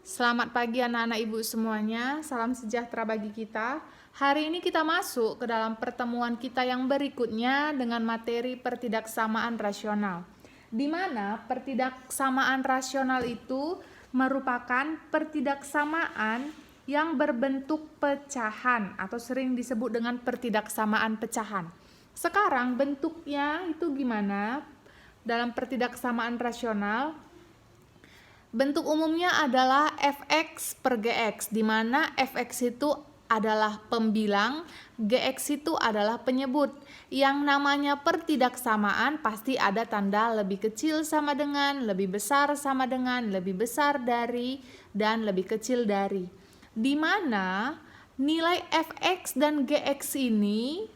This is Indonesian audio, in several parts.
Selamat pagi anak-anak ibu semuanya, salam sejahtera bagi kita. Hari ini kita masuk ke dalam pertemuan kita yang berikutnya dengan materi pertidaksamaan rasional. Di mana pertidaksamaan rasional itu merupakan pertidaksamaan yang berbentuk pecahan atau sering disebut dengan pertidaksamaan pecahan. Sekarang bentuknya itu gimana dalam pertidaksamaan rasional? Bentuk umumnya adalah fx per gx, di mana fx itu adalah pembilang, gx itu adalah penyebut. Yang namanya pertidaksamaan pasti ada tanda lebih kecil sama dengan, lebih besar sama dengan, lebih besar dari, dan lebih kecil dari. Di mana nilai fx dan gx ini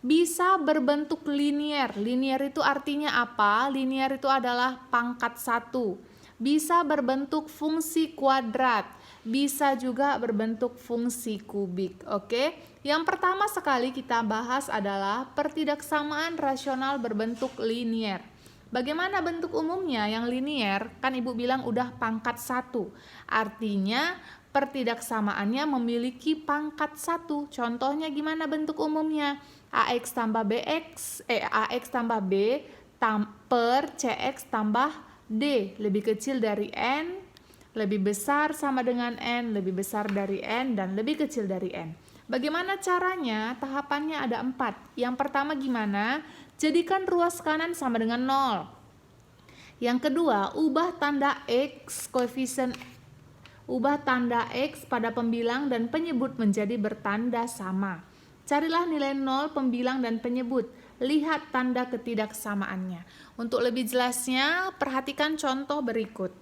bisa berbentuk linier. Linier itu artinya apa? Linier itu adalah pangkat 1. Bisa berbentuk fungsi kuadrat, bisa juga berbentuk fungsi kubik. Oke, yang pertama sekali kita bahas adalah pertidaksamaan rasional berbentuk linier. Bagaimana bentuk umumnya yang linier? Kan ibu bilang udah pangkat 1. Artinya pertidaksamaannya memiliki pangkat 1. Contohnya gimana bentuk umumnya? AX tambah BX, AX tambah B per CX tambah D lebih kecil dari N, lebih besar sama dengan N, lebih besar dari N, dan lebih kecil dari N. Bagaimana caranya? Tahapannya ada 4. Yang pertama gimana? Jadikan ruas kanan sama dengan 0. Yang kedua, ubah tanda X pada pembilang dan penyebut menjadi bertanda sama. Carilah nilai 0 pembilang dan penyebut. Lihat tanda ketidaksamaannya. Untuk lebih jelasnya, perhatikan contoh berikut.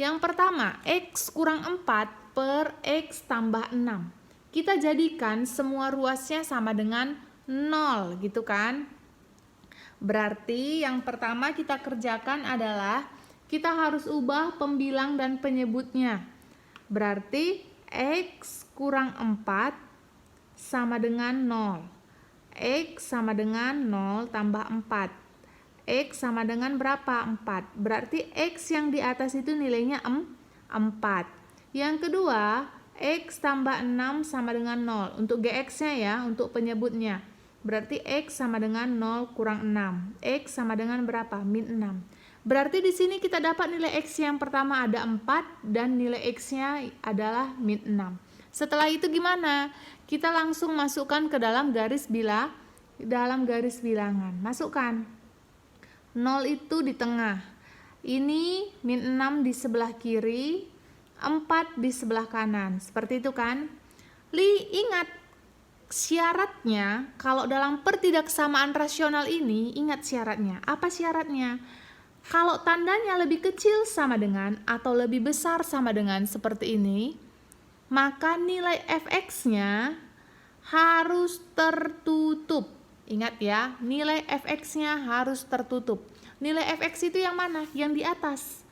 Yang pertama, X kurang 4 per X tambah 6. Kita jadikan semua ruasnya sama dengan 0, gitu kan? Berarti yang pertama kita kerjakan adalah kita harus ubah pembilang dan penyebutnya. Berarti X kurang 4 sama dengan 0. X sama dengan 0 tambah 4. X sama dengan berapa? 4. Berarti X yang di atas itu nilainya 4. Yang kedua, X tambah 6 sama dengan 0. Untuk GX-nya ya, untuk penyebutnya. Berarti X sama dengan 0 kurang 6. X sama dengan berapa? Min 6. Berarti di sini kita dapat nilai X yang pertama ada 4 dan nilai X-nya adalah min 6. Setelah itu gimana? Kita langsung masukkan ke dalam garis bilangan. Masukkan. 0 itu di tengah. Ini min 6 di sebelah kiri, 4 di sebelah kanan. Seperti itu kan? Ingat syaratnya, kalau dalam pertidaksamaan rasional ini, ingat syaratnya. Apa syaratnya? Kalau tandanya lebih kecil sama dengan atau lebih besar sama dengan seperti ini, maka nilai fx-nya harus tertutup. Ingat ya, nilai fx-nya harus tertutup. Nilai fx itu yang mana? Yang di atas.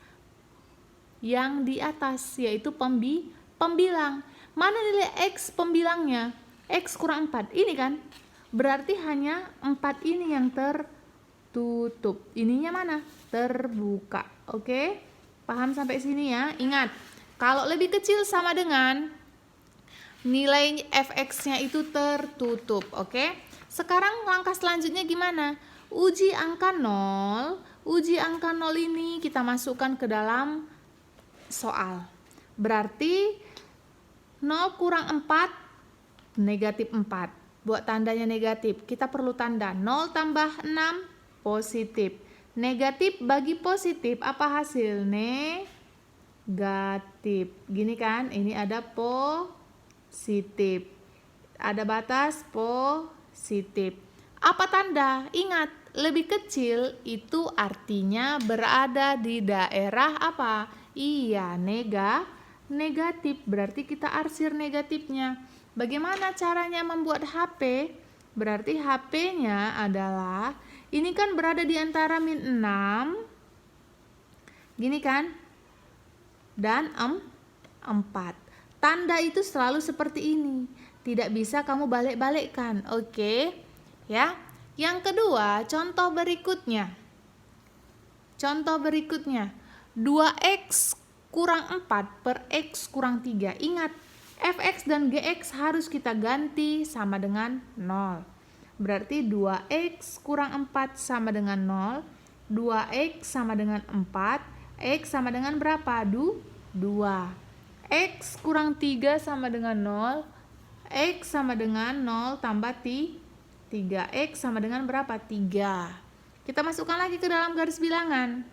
Yang di atas, yaitu pembilang. Mana nilai x pembilangnya? X kurang 4, ini kan? Berarti hanya 4 ini yang tertutup. Ininya mana? Terbuka. Oke? Paham sampai sini ya? Ingat, kalau lebih kecil sama dengan nilai fx-nya itu tertutup. Oke? Sekarang langkah selanjutnya gimana? Uji angka 0. Uji angka 0 ini kita masukkan ke dalam soal. Berarti 0 kurang 4, negatif 4. Buat tandanya negatif. Kita perlu tanda 0 tambah 6, positif. Negatif bagi positif, apa hasil? Negatif. Gini kan? Ini ada positif. Ada batas positif. Apa tanda? Ingat, lebih kecil itu artinya berada di daerah apa? Iya, negatif. Berarti kita arsir negatifnya. Bagaimana caranya membuat HP? Berarti HP-nya adalah, ini kan berada di antara min 6, gini kan? Dan 4. Tanda itu selalu seperti ini. Tidak bisa kamu balik-balikkan. Oke? Ya. Yang kedua, contoh berikutnya. 2x kurang 4 per X kurang 3. Ingat, Fx dan Gx harus kita ganti sama dengan 0. Berarti 2X kurang 4 sama dengan 0. 2X sama dengan 4. X sama dengan berapa? 2. X kurang 3 sama dengan 0. X sama dengan 0 tambah 3. X sama dengan berapa? 3. Kita masukkan lagi ke dalam garis bilangan.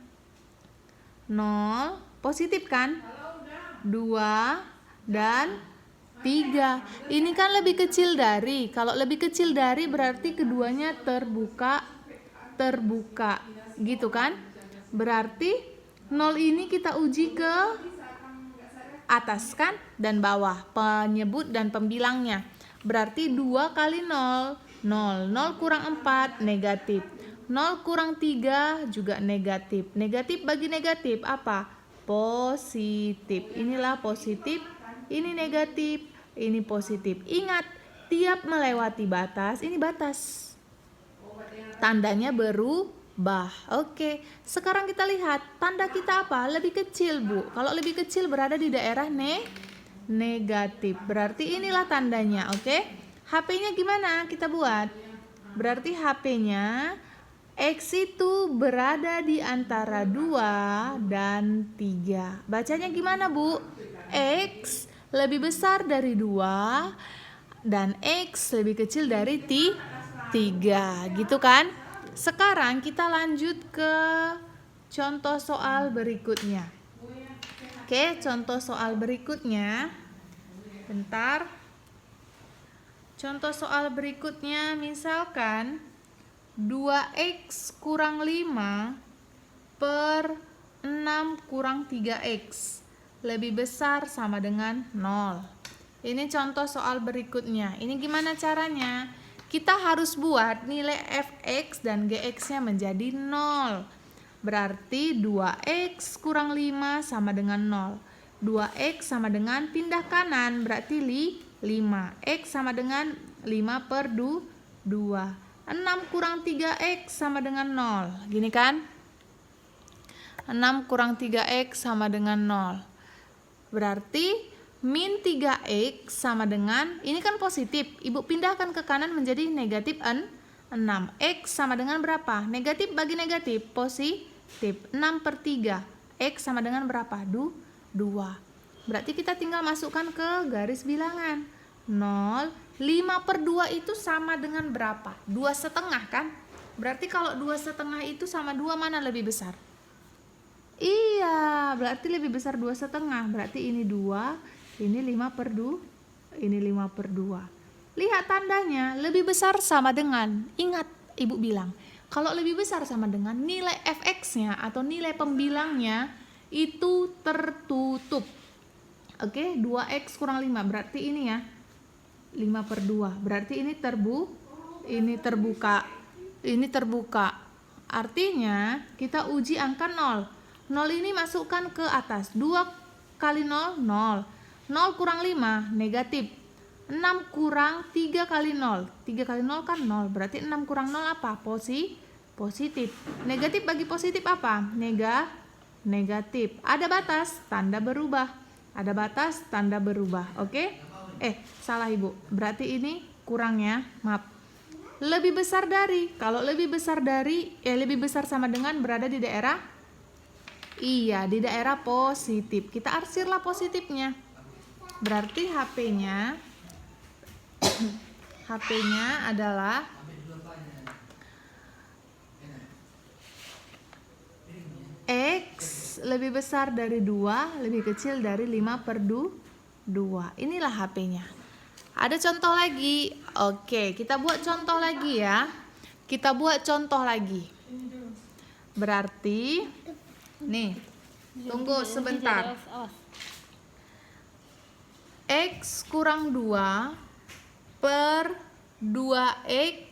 0, positif kan? 2 dan 3. Ini kan lebih kecil dari. Kalau lebih kecil dari berarti keduanya terbuka. Gitu kan? Berarti 0 ini kita uji ke atas kan? Dan bawah. Penyebut dan pembilangnya. Berarti 2 kali 0. 0. 0 kurang 4, negatif. 0 kurang 3 juga negatif. Negatif bagi negatif apa? Positif. Inilah positif. Ini negatif. Ini positif. Ingat, tiap melewati batas, ini batas. Tandanya berubah. Oke, sekarang kita lihat tanda kita apa? Lebih kecil, Bu. Kalau lebih kecil berada di daerah negatif. Berarti inilah tandanya, oke? HP-nya gimana kita buat? Berarti HP-nya X itu berada di antara 2 dan 3. Bacanya gimana, Bu? X lebih besar dari 2 dan X lebih kecil dari 3, gitu kan? Sekarang kita lanjut ke contoh soal berikutnya. Oke, contoh soal berikutnya. Bentar. Contoh soal berikutnya misalkan 2X kurang 5 per 6 kurang 3X lebih besar sama dengan 0. Ini contoh soal berikutnya. Ini gimana caranya? Kita harus buat nilai Fx dan Gx-nya menjadi 0. Berarti 2X kurang 5 sama dengan 0. 2X sama dengan pindah kanan, berarti 5. X sama dengan 5 per 2. 6 kurang 3X sama dengan 0. Gini kan? 6 kurang 3X sama dengan 0. Berarti min 3X sama dengan, ini kan positif, Ibu pindahkan ke kanan menjadi negatif 6. X sama dengan berapa? Negatif bagi negatif, positif. 6 per 3. X sama dengan berapa? 2. Berarti kita tinggal masukkan ke garis bilangan. 0, 5 per 2 itu sama dengan berapa? 2,5 kan? Berarti kalau 2,5 itu sama 2 mana lebih besar? Iya, berarti lebih besar 2,5. Berarti ini 2, ini 5 per 2, ini 5 per 2. Lihat tandanya, lebih besar sama dengan, ingat Ibu bilang, kalau lebih besar sama dengan nilai Fx-nya atau nilai pembilangnya itu tertutup. Oke, 2X kurang 5, berarti ini ya, 5 per 2. Berarti ini terbuka. Ini terbuka. Artinya, kita uji angka 0. 0 ini masukkan ke atas. 2 kali 0, 0. 0 kurang 5, negatif. 6 kurang 3 kali 0. 3 kali 0 kan 0. Berarti 6 kurang 0 apa? Positif. Negatif bagi positif apa? Negatif. Ada batas, tanda berubah. Ada batas, tanda berubah. Oke? Salah Ibu. Berarti ini kurangnya, maaf. Lebih besar dari. Kalau lebih besar dari, lebih besar sama dengan berada di daerah, iya, di daerah positif. Kita arsirlah positifnya. Berarti HP-nya adalah X lebih besar dari 2, lebih kecil dari 5 per 2. Inilah HP-nya. Ada contoh lagi. Oke, kita buat contoh lagi ya. Berarti nih, tunggu sebentar. X kurang 2 per 2X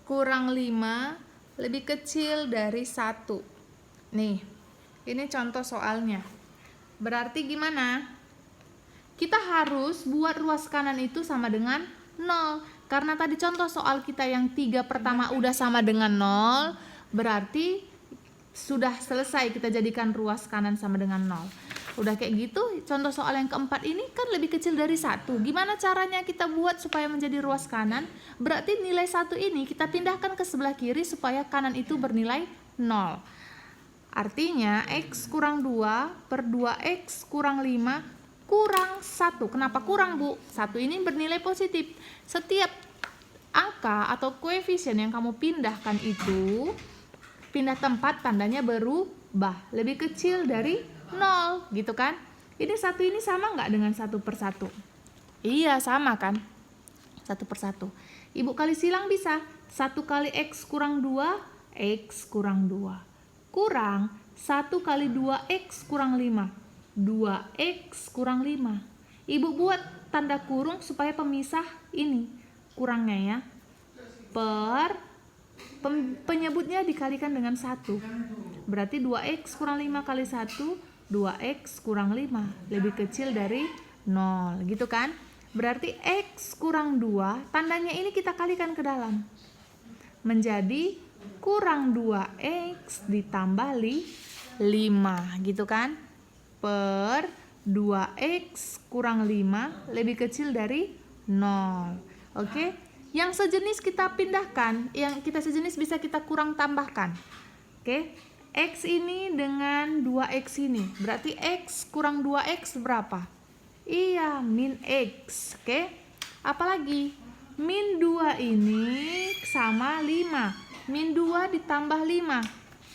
kurang 5 lebih kecil dari 1. Nih, ini contoh soalnya. Berarti gimana? Kita harus buat ruas kanan itu sama dengan 0. Karena tadi contoh soal kita yang 3 pertama udah sama dengan 0, berarti sudah selesai kita jadikan ruas kanan sama dengan 0. Udah kayak gitu, contoh soal yang keempat ini kan lebih kecil dari 1. Gimana caranya kita buat supaya menjadi ruas kanan? Berarti nilai 1 ini kita pindahkan ke sebelah kiri supaya kanan itu bernilai 0. Artinya X kurang 2 per 2X kurang 5 kurang 1. Kenapa kurang, Bu? 1 ini bernilai positif. Setiap angka atau koefisien yang kamu pindahkan itu, pindah tempat tandanya berubah. Lebih kecil dari 0, gitu kan? Ini 1 ini sama nggak dengan 1 per 1? Iya, sama kan? 1 per 1. Ibu kali silang bisa. 1 kali X kurang 2, X kurang 2. Kurang 1 kali 2X kurang 5. 2X kurang 5. Ibu buat tanda kurung supaya pemisah ini kurangnya ya. Per penyebutnya dikalikan dengan 1. Berarti 2X kurang 5 kali 1, 2X kurang 5. Lebih kecil dari 0. Gitu kan? Berarti X kurang 2, tandanya ini kita kalikan ke dalam. Menjadi kurang 2X ditambah 5. Gitu kan? Per 2X kurang 5 lebih kecil dari 0. Oke? Yang sejenis kita pindahkan, yang kita sejenis bisa kita kurang tambahkan. Oke? X ini dengan 2X ini, berarti X kurang 2X berapa? Iya, min X. Oke? Apalagi? Min 2 ini sama 5. Min 2 ditambah 5.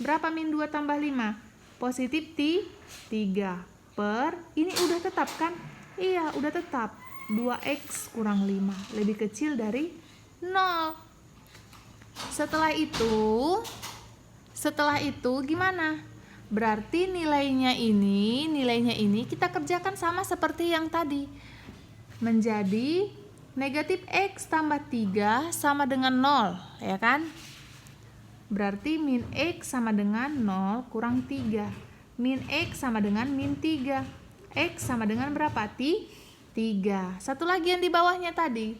Berapa min 2 tambah 5? Positif 3 per, ini udah tetap kan? Iya, udah tetap. 2X kurang 5 lebih kecil dari 0. Setelah itu gimana? Berarti nilainya ini kita kerjakan sama seperti yang tadi. Menjadi negatif X tambah 3 sama dengan 0, ya kan? Berarti min X sama dengan 0 kurang 3. Min X sama dengan min 3. X sama dengan berapa? 3. Satu lagi yang di bawahnya tadi.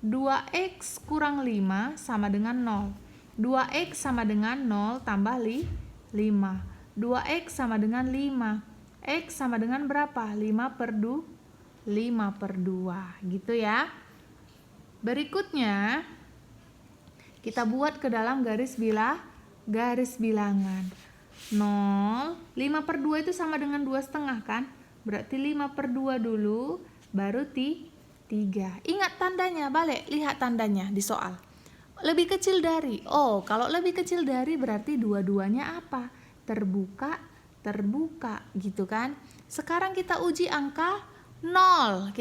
2X kurang 5 sama dengan 0. 2X sama dengan 0 tambah 5. 2X sama dengan 5. X sama dengan berapa? 5 per 2. Gitu ya. Berikutnya, kita buat ke dalam garis bilangan. 0, 5 per 2 itu sama dengan 2,5 kan? Berarti 5 per 2 dulu, baru 3. Ingat tandanya, balik, lihat tandanya di soal. Lebih kecil dari, kalau lebih kecil dari berarti dua-duanya apa? Terbuka, gitu kan? Sekarang kita uji angka 0.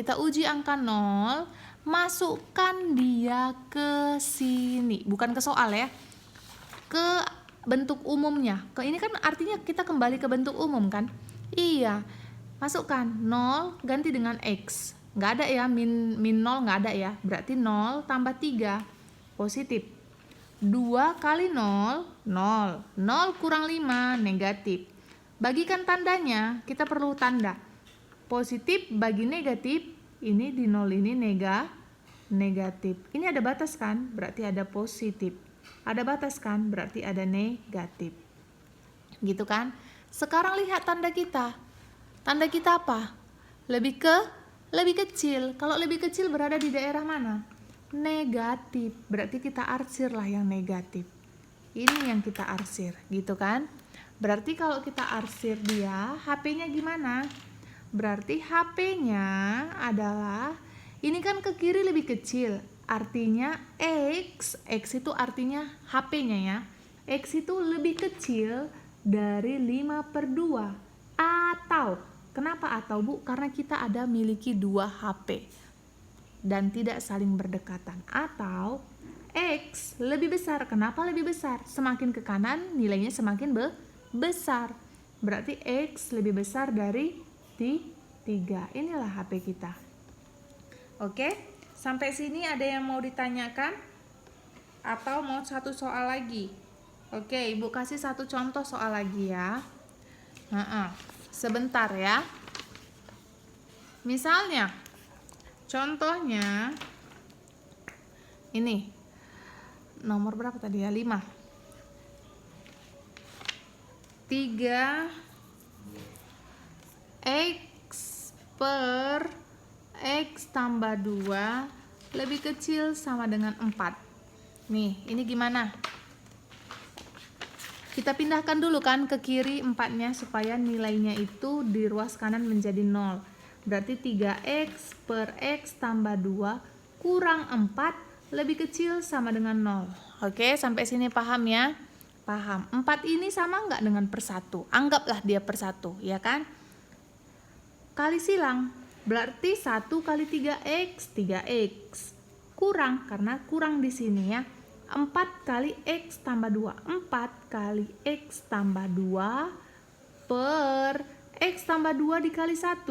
Masukkan dia ke sini. Bukan ke soal ya. Ke bentuk umumnya. Ini kan artinya kita kembali ke bentuk umum kan? Iya. Masukkan 0 ganti dengan X. Nggak ada ya, min 0 nggak ada ya. Berarti 0 tambah 3. Positif. 2 kali 0, 0. 0 kurang 5, negatif. Bagikan tandanya, kita perlu tanda. Positif bagi negatif, ini di 0 ini negatif. Ini ada batas kan? Berarti ada positif. Ada batas kan? Berarti ada negatif. Gitu kan? Sekarang lihat tanda kita. Tanda kita apa? Lebih kecil. Kalau lebih kecil berada di daerah mana? Negatif. Berarti kita arsir lah yang negatif. Ini yang kita arsir, gitu kan? Berarti kalau kita arsir dia, HP-nya gimana? Berarti HP-nya adalah, ini kan ke kiri lebih kecil. Artinya X itu artinya HP-nya ya. X itu lebih kecil dari 5 per 2. Atau, kenapa atau Bu? Karena kita ada miliki 2 HP. Dan tidak saling berdekatan. Atau X lebih besar. Kenapa lebih besar? Semakin ke kanan nilainya semakin besar. Berarti X lebih besar dari 3. Inilah HP kita. Oke, sampai sini ada yang mau ditanyakan? Atau mau satu soal lagi? Oke, Ibu kasih satu contoh soal lagi ya. Sebentar ya. Misalnya, contohnya ini nomor berapa tadi ya? 5. 3x per x tambah 2 lebih kecil sama dengan 4. Nih, ini gimana? Kita pindahkan dulu kan ke kiri 4-nya supaya nilainya itu di ruas kanan menjadi 0. Berarti 3x per x tambah 2 kurang 4 lebih kecil sama dengan 0. Oke, sampai sini paham ya? Paham. 4 ini sama nggak dengan per 1? Anggaplah dia per 1, ya kan? Kali silang. Berarti 1 kali 3x, 3x. Kurang, karena kurang di sini ya. 4 kali x tambah 2. 4 kali x tambah 2 per x tambah 2 dikali 1.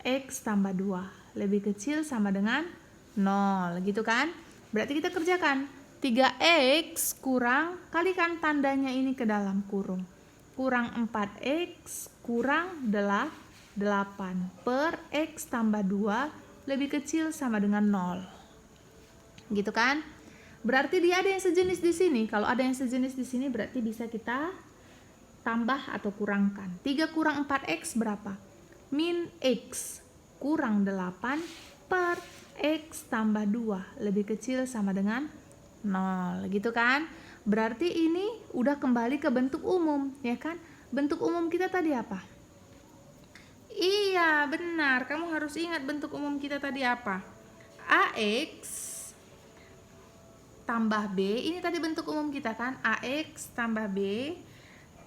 X tambah 2 lebih kecil sama dengan 0. Gitu kan? Berarti kita kerjakan. 3x kurang, kalikan tandanya ini ke dalam kurung. Kurang 4x kurang 8 per x tambah 2 lebih kecil sama dengan 0. Gitu kan? Berarti dia ada yang sejenis di sini. Kalau ada yang sejenis di sini berarti bisa kita tambah atau kurangkan. 3 kurang 4x berapa? Min x kurang 8 per x tambah 2 lebih kecil sama dengan 0. Gitu kan? Berarti ini udah kembali ke bentuk umum, ya kan? Bentuk umum kita tadi apa? Iya, benar. Kamu harus ingat bentuk umum kita tadi apa? AX tambah B, ini tadi bentuk umum kita kan, AX tambah B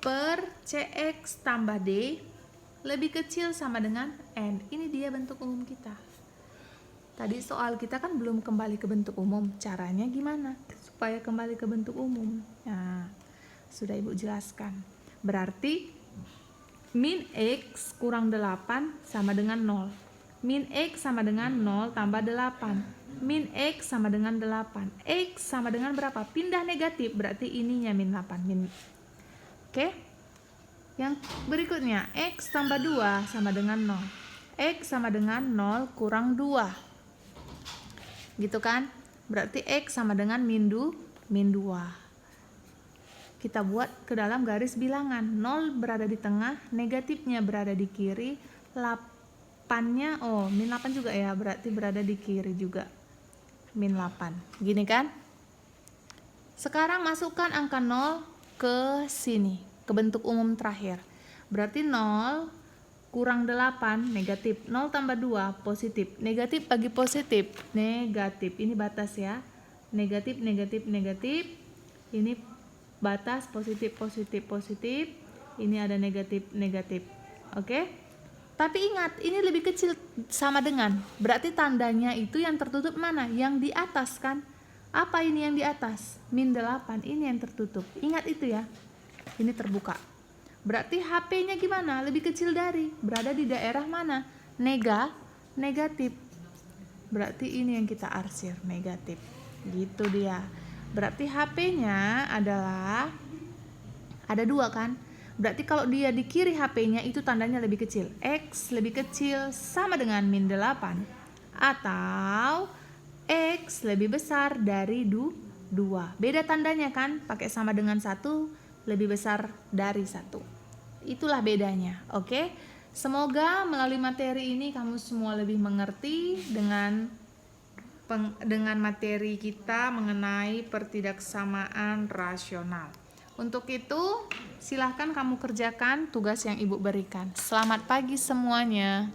per CX tambah D lebih kecil sama dengan N. Ini dia bentuk umum kita. Tadi soal kita kan belum kembali ke bentuk umum. Caranya gimana supaya kembali ke bentuk umum? Nah, sudah Ibu jelaskan. Berarti min X kurang 8 sama dengan 0. Min X sama dengan 0 tambah 8. Min X sama dengan 8. X sama dengan berapa? Pindah negatif, berarti ininya min 8. Oke? Yang berikutnya, X tambah 2 sama dengan 0. X sama dengan 0 kurang 2. Gitu kan? Berarti X sama dengan min 2. Kita buat ke dalam garis bilangan. 0 berada di tengah, negatifnya berada di kiri, 8-nya, min 8 juga ya, berarti berada di kiri juga. Min 8. Gini kan? Sekarang masukkan angka 0 ke sini, ke bentuk umum terakhir. Berarti 0 kurang 8 negatif, 0 tambah 2 positif. Negatif bagi positif, negatif. Ini batas ya. Negatif, negatif, negatif. Ini batas positif, positif, positif. Ini ada negatif, negatif. Oke? Tapi ingat, ini lebih kecil sama dengan, berarti tandanya itu yang tertutup mana? Yang di atas kan? Apa ini yang di atas? Min 8, ini yang tertutup. Ingat itu ya. Ini terbuka. Berarti HP-nya gimana? Lebih kecil dari, berada di daerah mana? Negatif. Berarti ini yang kita arsir, negatif. Gitu dia. Berarti HP-nya adalah, ada 2 kan? Berarti kalau dia di kiri HP-nya itu tandanya lebih kecil. X lebih kecil sama dengan min 8. Atau X lebih besar dari 2. Beda tandanya kan? Pakai sama dengan 1 lebih besar dari 1. Itulah bedanya. Oke? Semoga melalui materi ini kamu semua lebih mengerti dengan materi kita mengenai pertidaksamaan rasional. Untuk itu, silahkan kamu kerjakan tugas yang Ibu berikan. Selamat pagi semuanya.